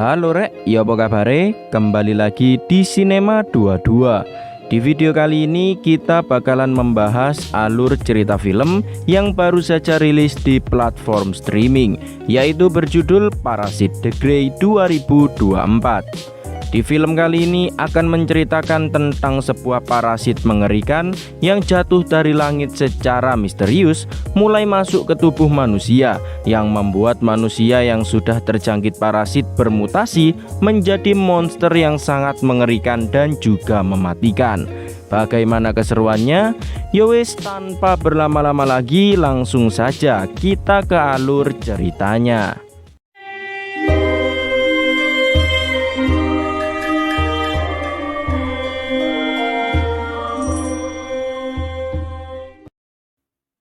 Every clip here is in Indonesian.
Halo rek, ya apa kabare? Kembali lagi di Cinema 22. Di video kali ini kita bakalan membahas alur cerita film yang baru saja rilis di platform streaming, yaitu berjudul Parasit The Grey 2024. Di film kali ini akan menceritakan tentang sebuah parasit mengerikan yang jatuh dari langit secara misterius mulai masuk ke tubuh manusia, yang membuat manusia yang sudah terjangkit parasit bermutasi menjadi monster yang sangat mengerikan dan juga mematikan. Bagaimana keseruannya? Yowes, tanpa berlama-lama lagi langsung saja kita ke alur ceritanya.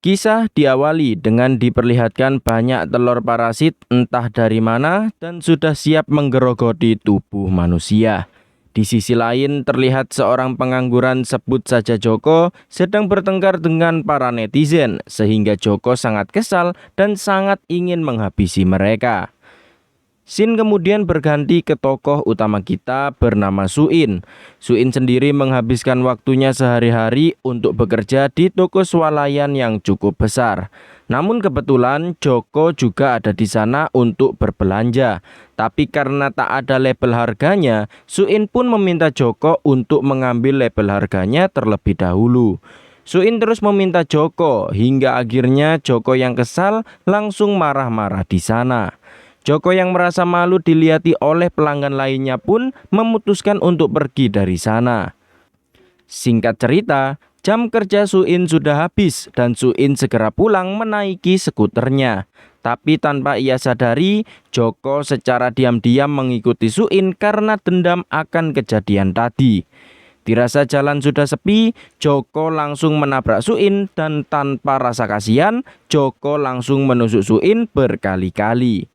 Kisah diawali dengan diperlihatkan banyak telur parasit entah dari mana dan sudah siap menggerogoti tubuh manusia. Di sisi lain terlihat seorang pengangguran, sebut saja Joko, sedang bertengkar dengan para netizen sehingga Joko sangat kesal dan sangat ingin menghabisi mereka. Scene kemudian berganti ke tokoh utama kita bernama Suin. Suin sendiri menghabiskan waktunya sehari-hari untuk bekerja di toko swalayan yang cukup besar. Namun kebetulan Joko juga ada di sana untuk berbelanja. Tapi karena tak ada label harganya, Suin pun meminta Joko untuk mengambil label harganya terlebih dahulu. Suin terus meminta Joko hingga akhirnya Joko yang kesal langsung marah-marah di sana. Joko yang merasa malu dilihati oleh pelanggan lainnya pun memutuskan untuk pergi dari sana. Singkat cerita, jam kerja Suin sudah habis dan Suin segera pulang menaiki skuternya. Tapi tanpa ia sadari, Joko secara diam-diam mengikuti Suin karena dendam akan kejadian tadi. Dirasa jalan sudah sepi, Joko langsung menabrak Suin dan tanpa rasa kasihan, Joko langsung menusuk Suin berkali-kali.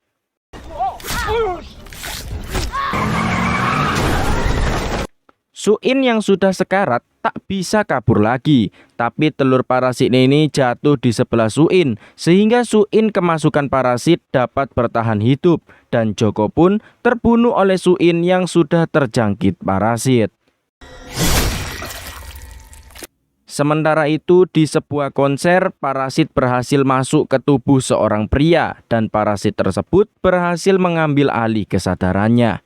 Suin yang sudah sekarat tak bisa kabur lagi, tapi telur parasit ini jatuh di sebelah Suin sehingga Suin kemasukan parasit dapat bertahan hidup dan Joko pun terbunuh oleh Suin yang sudah terjangkit parasit. Sementara itu di sebuah konser, parasit berhasil masuk ke tubuh seorang pria dan parasit tersebut berhasil mengambil alih kesadarannya.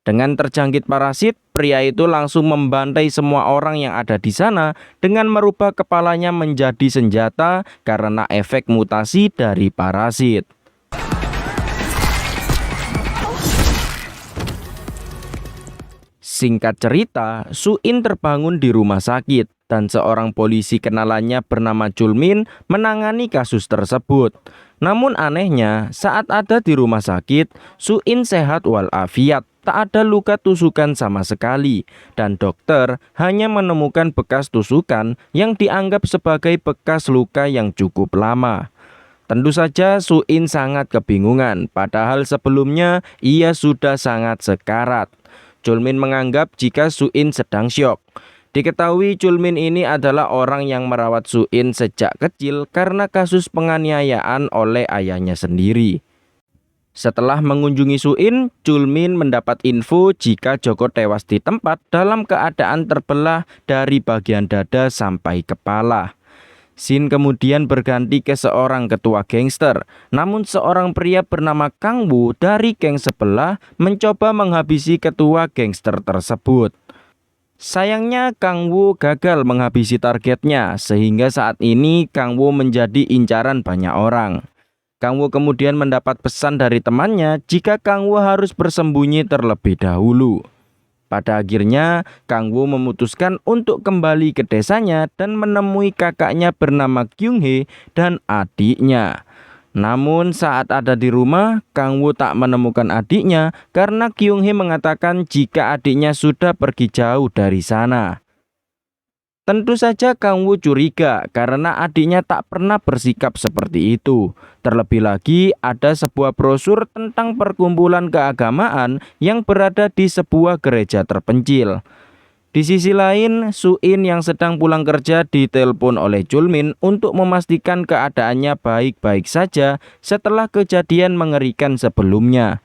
Dengan terjangkit parasit, pria itu langsung membantai semua orang yang ada di sana dengan merubah kepalanya menjadi senjata karena efek mutasi dari parasit. Singkat cerita, Suin terbangun di rumah sakit dan seorang polisi kenalannya bernama Julmin menangani kasus tersebut. Namun anehnya, saat ada di rumah sakit, Suin sehat walafiat. Tak ada luka tusukan sama sekali dan dokter hanya menemukan bekas tusukan yang dianggap sebagai bekas luka yang cukup lama. Tentu saja Suin sangat kebingungan, padahal sebelumnya ia sudah sangat sekarat. Julmin menganggap jika Suin sedang syok. Diketahui Julmin ini adalah orang yang merawat Suin sejak kecil karena kasus penganiayaan oleh ayahnya sendiri. Setelah mengunjungi Suin, Julmin mendapat info jika Joko tewas di tempat dalam keadaan terbelah dari bagian dada sampai kepala. Scene kemudian berganti ke seorang ketua gangster, namun seorang pria bernama Kang Woo dari geng sebelah mencoba menghabisi ketua gangster tersebut. Sayangnya Kang Woo gagal menghabisi targetnya, sehingga saat ini Kang Woo menjadi incaran banyak orang. Kang Woo kemudian mendapat pesan dari temannya jika Kang Woo harus bersembunyi terlebih dahulu. Pada akhirnya, Kang Woo memutuskan untuk kembali ke desanya dan menemui kakaknya bernama Kyung Hee dan adiknya. Namun saat ada di rumah, Kang Woo tak menemukan adiknya karena Kyung Hee mengatakan jika adiknya sudah pergi jauh dari sana. Tentu saja Kang Woo curiga karena adiknya tak pernah bersikap seperti itu. Terlebih lagi ada sebuah brosur tentang perkumpulan keagamaan yang berada di sebuah gereja terpencil. Di sisi lain, Suin yang sedang pulang kerja ditelepon oleh Julmin untuk memastikan keadaannya baik-baik saja setelah kejadian mengerikan sebelumnya.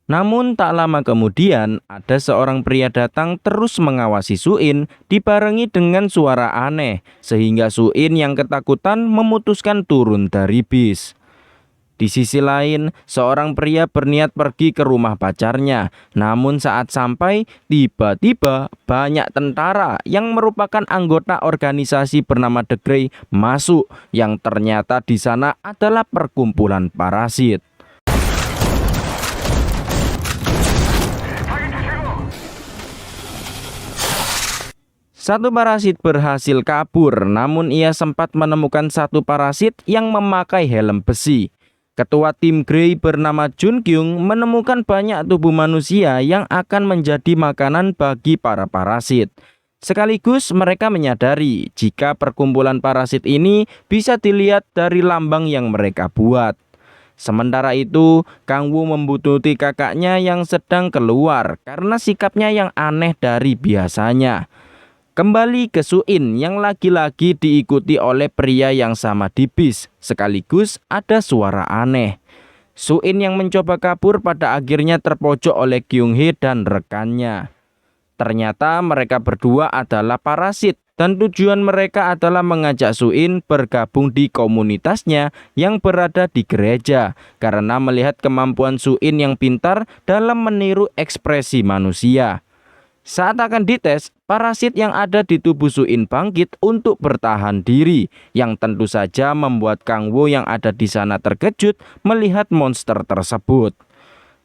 Namun tak lama kemudian ada seorang pria datang terus mengawasi Suin dibarengi dengan suara aneh sehingga Suin yang ketakutan memutuskan turun dari bis. Di sisi lain, seorang pria berniat pergi ke rumah pacarnya. Namun saat sampai, tiba-tiba banyak tentara yang merupakan anggota organisasi bernama The Grey masuk, yang ternyata di sana adalah perkumpulan parasit. Satu parasit berhasil kabur, namun ia sempat menemukan satu parasit yang memakai helm besi. Ketua tim Grey bernama Jun Kyung menemukan banyak tubuh manusia yang akan menjadi makanan bagi para parasit. Sekaligus mereka menyadari jika perkumpulan parasit ini bisa dilihat dari lambang yang mereka buat. Sementara itu, Kang Woo membuntuti kakaknya yang sedang keluar karena sikapnya yang aneh dari biasanya. Kembali ke Suin yang lagi-lagi diikuti oleh pria yang sama di bis, sekaligus ada suara aneh. Suin yang mencoba kabur pada akhirnya terpojok oleh Kyung Hee dan rekannya. Ternyata mereka berdua adalah parasit dan tujuan mereka adalah mengajak Suin bergabung di komunitasnya yang berada di gereja karena melihat kemampuan Suin yang pintar dalam meniru ekspresi manusia. Saat akan dites, parasit yang ada di tubuh Suin bangkit untuk bertahan diri, yang tentu saja membuat Kang Woo yang ada di sana terkejut melihat monster tersebut.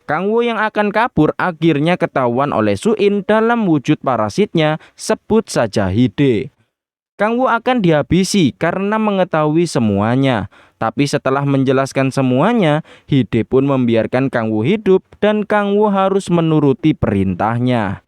Kang Woo yang akan kabur akhirnya ketahuan oleh Suin dalam wujud parasitnya, sebut saja Hide. Kang Woo akan dihabisi karena mengetahui semuanya. Tapi setelah menjelaskan semuanya, Hide pun membiarkan Kang Woo hidup dan Kang Woo harus menuruti perintahnya.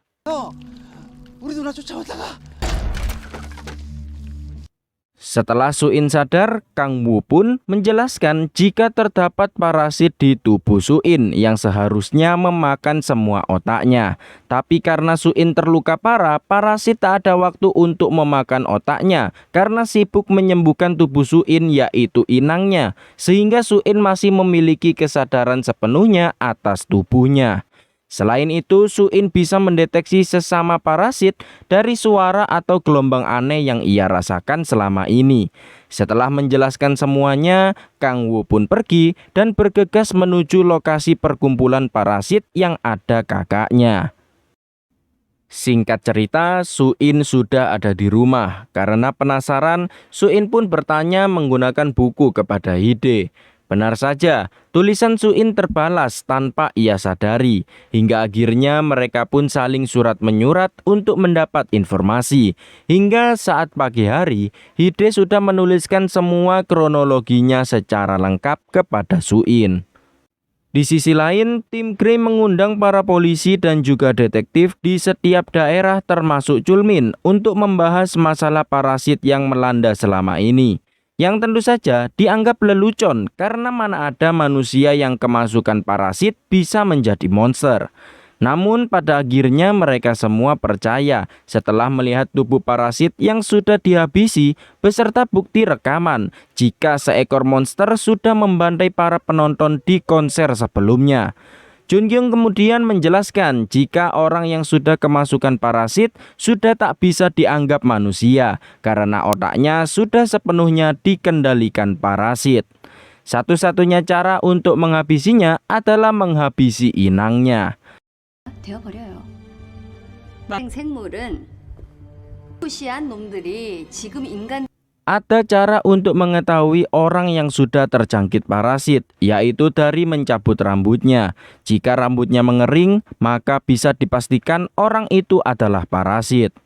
Setelah Suin sadar, Kang Woo pun menjelaskan jika terdapat parasit di tubuh Suin yang seharusnya memakan semua otaknya. Tapi karena Suin terluka parah, parasit tak ada waktu untuk memakan otaknya karena sibuk menyembuhkan tubuh Suin, yaitu inangnya, sehingga Suin masih memiliki kesadaran sepenuhnya atas tubuhnya. Selain itu, Suin bisa mendeteksi sesama parasit dari suara atau gelombang aneh yang ia rasakan selama ini. Setelah menjelaskan semuanya, Kang Woo pun pergi dan bergegas menuju lokasi perkumpulan parasit yang ada kakaknya. Singkat cerita, Suin sudah ada di rumah. Karena penasaran, Suin pun bertanya menggunakan buku kepada Hide. Benar saja, tulisan Suin terbalas tanpa ia sadari. Hingga akhirnya mereka pun saling surat menyurat untuk mendapat informasi. Hingga saat pagi hari, Hide sudah menuliskan semua kronologinya secara lengkap kepada Suin. Di sisi lain, tim Grey mengundang para polisi dan juga detektif di setiap daerah termasuk Chulmin untuk membahas masalah parasit yang melanda selama ini. Yang tentu saja dianggap lelucon karena mana ada manusia yang kemasukan parasit bisa menjadi monster. Namun pada akhirnya mereka semua percaya setelah melihat tubuh parasit yang sudah dihabisi beserta bukti rekaman jika seekor monster sudah membantai para penonton di konser sebelumnya. Jun Kyung kemudian menjelaskan jika orang yang sudah kemasukan parasit sudah tak bisa dianggap manusia karena otaknya sudah sepenuhnya dikendalikan parasit. Satu-satunya cara untuk menghabisinya adalah menghabisi inangnya. 되어버려요. 생물은 무시한 놈들이 지금 인간 Ada cara untuk mengetahui orang yang sudah terjangkit parasit, yaitu dari mencabut rambutnya. Jika rambutnya mengering, maka bisa dipastikan orang itu adalah parasit.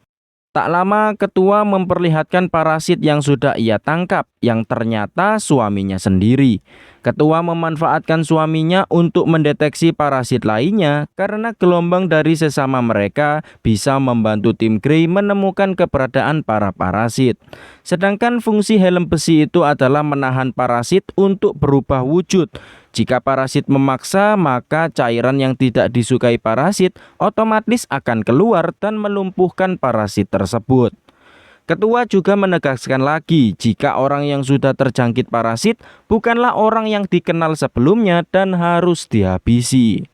Tak lama, ketua memperlihatkan parasit yang sudah ia tangkap, yang ternyata suaminya sendiri. Ketua memanfaatkan suaminya untuk mendeteksi parasit lainnya karena gelombang dari sesama mereka bisa membantu tim Grey menemukan keberadaan para parasit. Sedangkan fungsi helm besi itu adalah menahan parasit untuk berubah wujud. Jika parasit memaksa, maka cairan yang tidak disukai parasit otomatis akan keluar dan melumpuhkan parasit tersebut. Ketua juga menegaskan lagi jika orang yang sudah terjangkit parasit bukanlah orang yang dikenal sebelumnya dan harus dihabisi.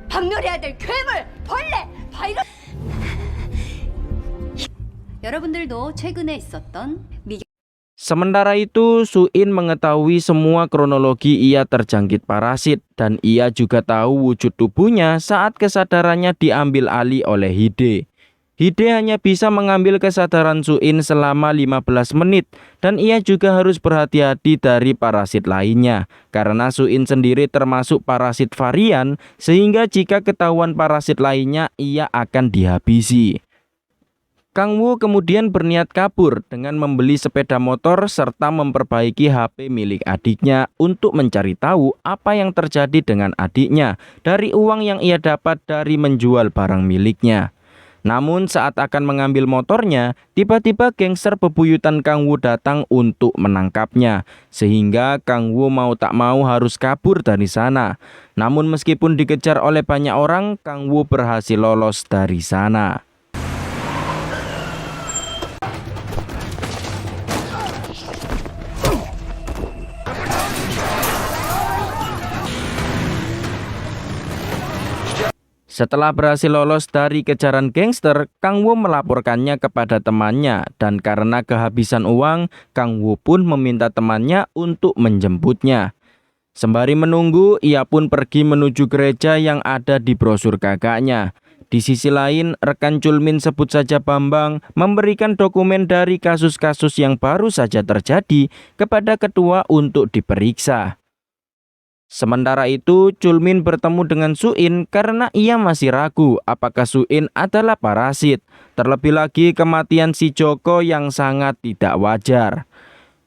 박멸해야 될 괴물, 벌레, 바이러스. 여러분들도 최근에 있었던 Sementara itu, Suin mengetahui semua kronologi ia terjangkit parasit dan ia juga tahu wujud tubuhnya saat kesadarannya diambil alih oleh Hide. Hide hanya bisa mengambil kesadaran Suin selama 15 menit dan ia juga harus berhati-hati dari parasit lainnya karena Suin sendiri termasuk parasit varian sehingga jika ketahuan parasit lainnya ia akan dihabisi. Kang Woo kemudian berniat kabur dengan membeli sepeda motor serta memperbaiki HP milik adiknya untuk mencari tahu apa yang terjadi dengan adiknya dari uang yang ia dapat dari menjual barang miliknya. Namun saat akan mengambil motornya, tiba-tiba gangster bebuyutan Kang Woo datang untuk menangkapnya. Sehingga Kang Woo mau tak mau harus kabur dari sana. Namun meskipun dikejar oleh banyak orang, Kang Woo berhasil lolos dari sana. Setelah berhasil lolos dari kejaran gangster, Kang Woo melaporkannya kepada temannya dan karena kehabisan uang, Kang Woo pun meminta temannya untuk menjemputnya. Sembari menunggu, ia pun pergi menuju gereja yang ada di brosur kakaknya. Di sisi lain, rekan Chulmin sebut saja Bambang memberikan dokumen dari kasus-kasus yang baru saja terjadi kepada ketua untuk diperiksa. Sementara itu, Chulmin bertemu dengan Suin karena ia masih ragu apakah Suin adalah parasit. Terlebih lagi kematian si Joko yang sangat tidak wajar.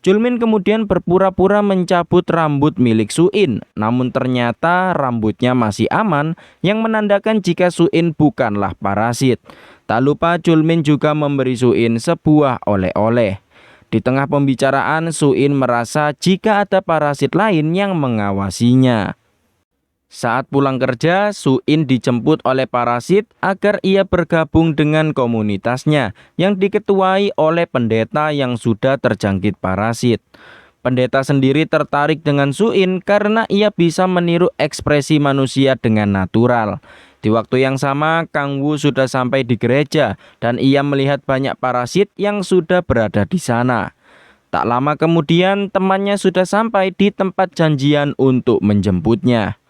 Chulmin kemudian berpura-pura mencabut rambut milik Suin, namun ternyata rambutnya masih aman yang menandakan jika Suin bukanlah parasit. Tak lupa Chulmin juga memberi Suin sebuah oleh-oleh. Di tengah pembicaraan, Suin merasa jika ada parasit lain yang mengawasinya. Saat pulang kerja, Suin dijemput oleh parasit agar ia bergabung dengan komunitasnya yang diketuai oleh pendeta yang sudah terjangkit parasit. Pendeta sendiri tertarik dengan Suin karena ia bisa meniru ekspresi manusia dengan natural. Di waktu yang sama, Kang Woo sudah sampai di gereja dan ia melihat banyak parasit yang sudah berada di sana. Tak lama kemudian, temannya sudah sampai di tempat janjian untuk menjemputnya.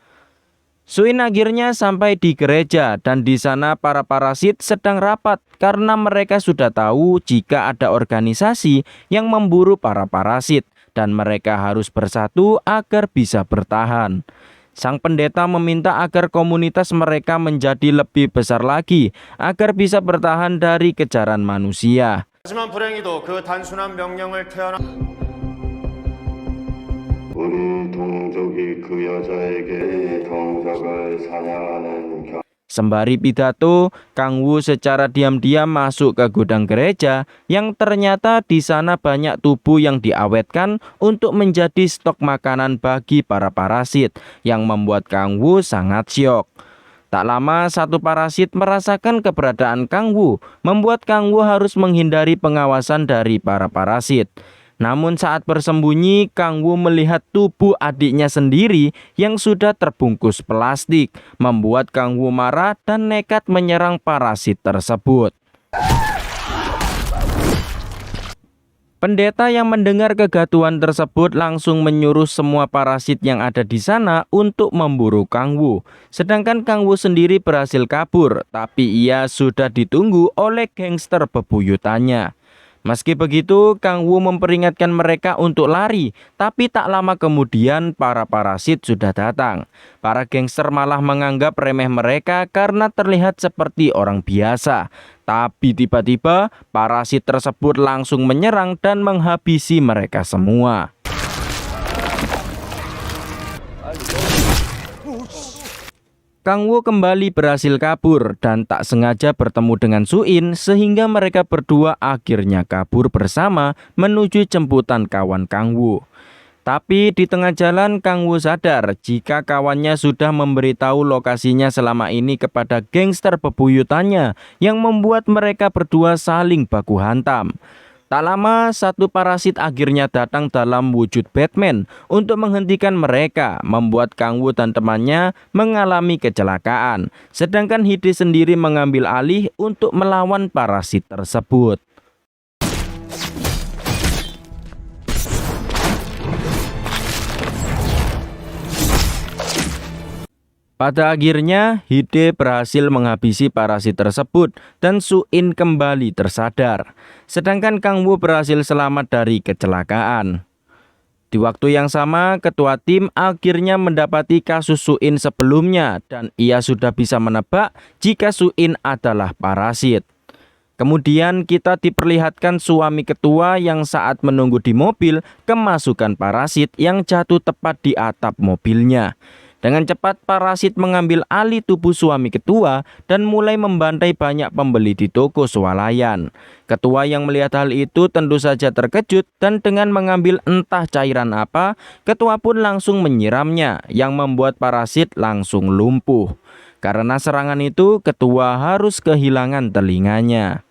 Suin akhirnya sampai di gereja dan di sana para parasit sedang rapat karena mereka sudah tahu jika ada organisasi yang memburu para parasit dan mereka harus bersatu agar bisa bertahan. Sang pendeta meminta agar komunitas mereka menjadi lebih besar lagi agar bisa bertahan dari kejaran manusia. 하지만 불행히도 그 단순한 명령을 우리 동족이 그 여자에게 동족을 사냥하는 Sembari pidato, Kang Woo secara diam-diam masuk ke gudang gereja yang ternyata di sana banyak tubuh yang diawetkan untuk menjadi stok makanan bagi para parasit yang membuat Kang Woo sangat syok. Tak lama satu parasit merasakan keberadaan Kang Woo, membuat Kang Woo harus menghindari pengawasan dari para parasit. Namun saat bersembunyi, Kang Woo melihat tubuh adiknya sendiri yang sudah terbungkus plastik, membuat Kang Woo marah dan nekat menyerang parasit tersebut. Pendeta yang mendengar kegaduhan tersebut langsung menyuruh semua parasit yang ada di sana untuk memburu Kang Woo. Sedangkan Kang Woo sendiri berhasil kabur, tapi ia sudah ditunggu oleh gangster bebuyutannya. Meski begitu, Kang Woo memperingatkan mereka untuk lari, tapi tak lama kemudian para parasit sudah datang. Para gangster malah menganggap remeh mereka karena terlihat seperti orang biasa. Tapi tiba-tiba, parasit tersebut langsung menyerang dan menghabisi mereka semua. Kang Woo kembali berhasil kabur dan tak sengaja bertemu dengan Suin sehingga mereka berdua akhirnya kabur bersama menuju jemputan kawan Kang Woo. Tapi di tengah jalan Kang Woo sadar jika kawannya sudah memberitahu lokasinya selama ini kepada gangster bebuyutannya yang membuat mereka berdua saling baku hantam. Tak lama, satu parasit akhirnya datang dalam wujud Batman untuk menghentikan mereka, membuat Kang Woo dan temannya mengalami kecelakaan. Sedangkan Hide sendiri mengambil alih untuk melawan parasit tersebut. Pada akhirnya, Hide berhasil menghabisi parasit tersebut dan Su-in kembali tersadar. Sedangkan Kang Woo berhasil selamat dari kecelakaan. Di waktu yang sama, ketua tim akhirnya mendapati kasus Su-in sebelumnya dan ia sudah bisa menebak jika Su-in adalah parasit. Kemudian kita diperlihatkan suami ketua yang saat menunggu di mobil kemasukan parasit yang jatuh tepat di atap mobilnya. Dengan cepat parasit mengambil alih tubuh suami ketua dan mulai membantai banyak pembeli di toko swalayan. Ketua yang melihat hal itu tentu saja terkejut dan dengan mengambil entah cairan apa, ketua pun langsung menyiramnya yang membuat parasit langsung lumpuh. Karena serangan itu, ketua harus kehilangan telinganya.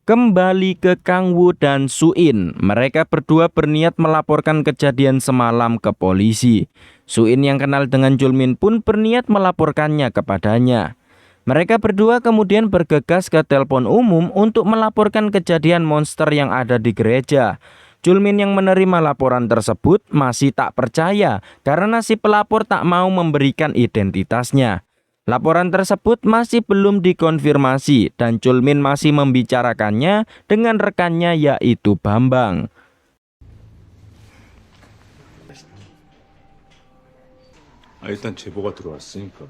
Kembali ke Kang Woo dan Su-in, mereka berdua berniat melaporkan kejadian semalam ke polisi. Su-in yang kenal dengan Julmin pun berniat melaporkannya kepadanya. Mereka berdua kemudian bergegas ke telepon umum untuk melaporkan kejadian monster yang ada di gereja. Julmin yang menerima laporan tersebut masih tak percaya karena si pelapor tak mau memberikan identitasnya. Laporan tersebut masih belum dikonfirmasi dan Julmin masih membicarakannya dengan rekannya yaitu Bambang. 일단 제보가 들어왔으니까.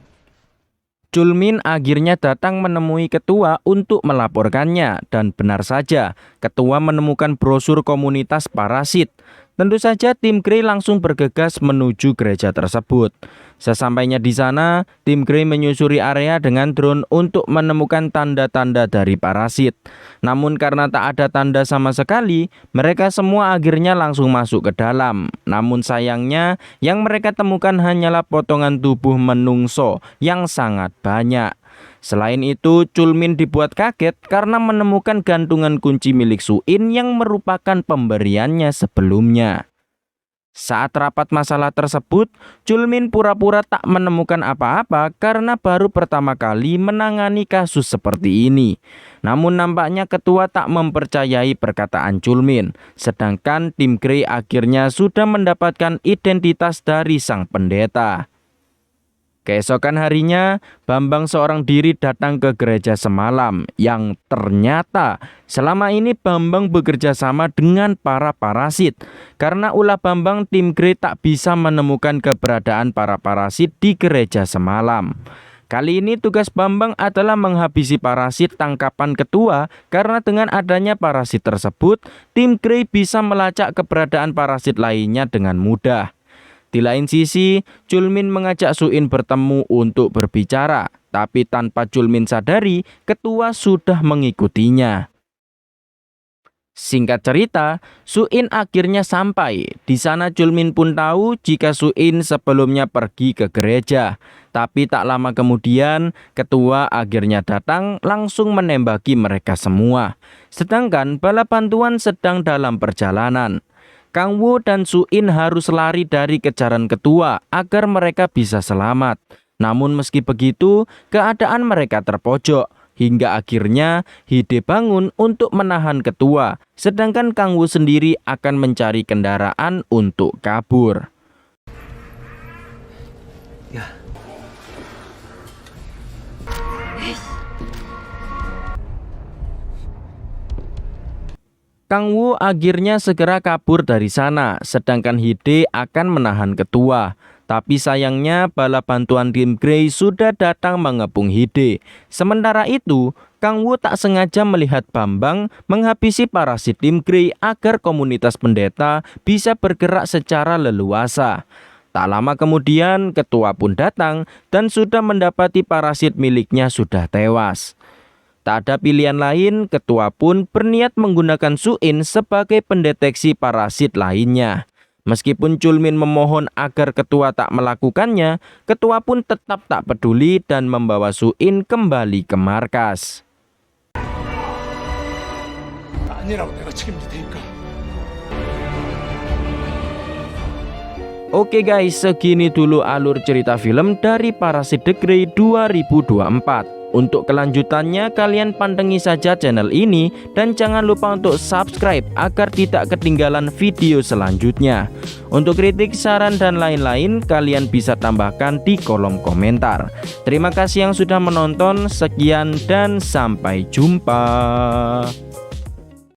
Julmin akhirnya datang menemui ketua untuk melaporkannya dan benar saja ketua menemukan brosur komunitas parasit. Tentu saja tim Grey langsung bergegas menuju gereja tersebut. Sesampainya di sana, tim Grey menyusuri area dengan drone untuk menemukan tanda-tanda dari parasit. Namun karena tak ada tanda sama sekali, mereka semua akhirnya langsung masuk ke dalam. Namun sayangnya, yang mereka temukan hanyalah potongan tubuh menungso yang sangat banyak. Selain itu, Julmin dibuat kaget karena menemukan gantungan kunci milik Su-in yang merupakan pemberiannya sebelumnya. Saat rapat masalah tersebut, Julmin pura-pura tak menemukan apa-apa karena baru pertama kali menangani kasus seperti ini. Namun nampaknya ketua tak mempercayai perkataan Julmin, sedangkan tim Grey akhirnya sudah mendapatkan identitas dari sang pendeta. Keesokan harinya, Bambang seorang diri datang ke gereja semalam yang ternyata selama ini Bambang bekerja sama dengan para parasit. Karena ulah Bambang, tim Grey tak bisa menemukan keberadaan para parasit di gereja semalam. Kali ini tugas Bambang adalah menghabisi parasit tangkapan ketua karena dengan adanya parasit tersebut, tim Grey bisa melacak keberadaan parasit lainnya dengan mudah. Di lain sisi, Julmin mengajak Su-in bertemu untuk berbicara, tapi tanpa Julmin sadari, ketua sudah mengikutinya. Singkat cerita, Su-in akhirnya sampai. Di sana Julmin pun tahu jika Su-in sebelumnya pergi ke gereja. Tapi tak lama kemudian, ketua akhirnya datang langsung menembaki mereka semua. Sedangkan bala bantuan sedang dalam perjalanan. Kang Woo dan Su-in harus lari dari kejaran ketua agar mereka bisa selamat. Namun meski begitu, keadaan mereka terpojok. Hingga akhirnya Hide bangun untuk menahan ketua. Sedangkan Kang Woo sendiri akan mencari kendaraan untuk kabur. Kang Woo akhirnya segera kabur dari sana, sedangkan Hide akan menahan ketua. Tapi sayangnya bala bantuan tim Grey sudah datang mengepung Hide. Sementara itu, Kang Woo tak sengaja melihat Bambang menghabisi parasit tim Grey agar komunitas pendeta bisa bergerak secara leluasa. Tak lama kemudian, ketua pun datang dan sudah mendapati parasit miliknya sudah tewas. Tak ada pilihan lain, ketua pun berniat menggunakan Su-in sebagai pendeteksi parasit lainnya. Meskipun Julmin memohon agar ketua tak melakukannya, ketua pun tetap tak peduli dan membawa Su-in kembali ke markas. 아니라고 내가 책임질 테니까. Oke guys, segini dulu alur cerita film dari Parasit The Grey 2024. Untuk kelanjutannya kalian pantengi saja channel ini dan jangan lupa untuk subscribe agar tidak ketinggalan video selanjutnya. Untuk kritik, saran dan lain-lain kalian bisa tambahkan di kolom komentar. Terima kasih yang sudah menonton, sekian dan sampai jumpa.